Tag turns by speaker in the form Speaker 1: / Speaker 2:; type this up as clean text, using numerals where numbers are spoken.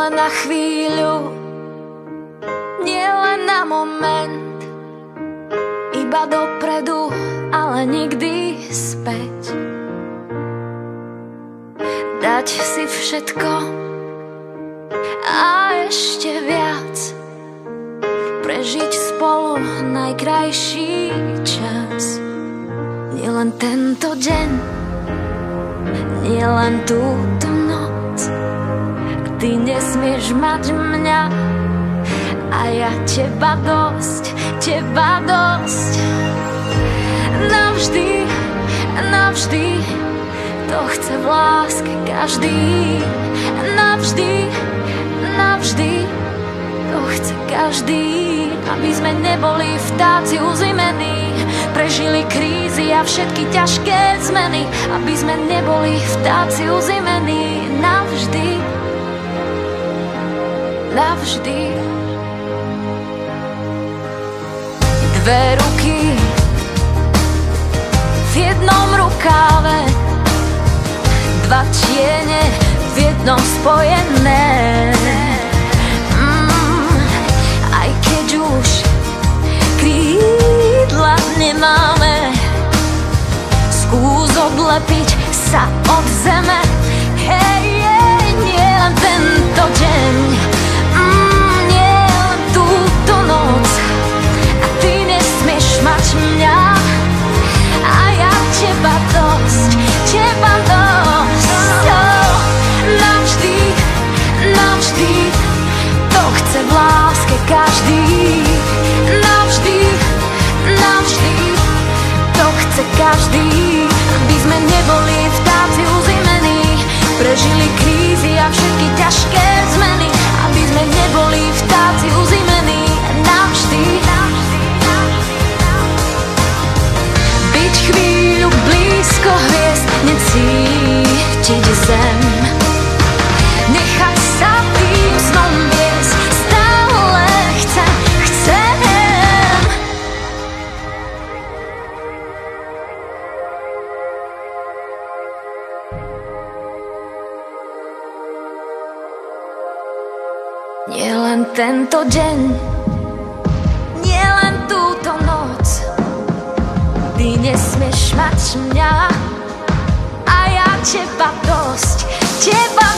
Speaker 1: len na chvíľu, nie len na moment, iba dopredu, ale nikdy späť. Dať si všetko a ešte viac, prežiť spolu najkrajší čas. Nielen tento deň, nielen túto noc, ty nesmieš mať mňa a ja teba dosť, teba dosť. Navždy, navždy, to chce v láske každý. Navždy, navždy, to chce každý. Aby sme neboli vtáci uzimení, prežili krízy a všetky ťažké zmeny. Aby sme neboli vtáci uzimení navždy, navždy. Dve ruky v jednom rukáve, dva tiene v jednom spojené. Aj keď už krídla nemáme, skús odlepiť sa od zeme. Hej, nie len tento deň, nie len túto noc, a ty nesmieš mať mňa a ja teba dosť, teba dosť. Navždy, navždy, to chce v láske každý. Navždy, navždy, to chce každý. Aby sme neboli vtáci uzimení, prežili krízy a všetky ťažké zmeny. Aby sme neboli vtáci uzimení navždy. Byť chvíľu blízko hviezd, necítiť zem, nechať sa tým snom viesť, stále chcem. Nie len tento deň, nie len túto noc, ty nesmieš mať mňa a ja teba dosť, teba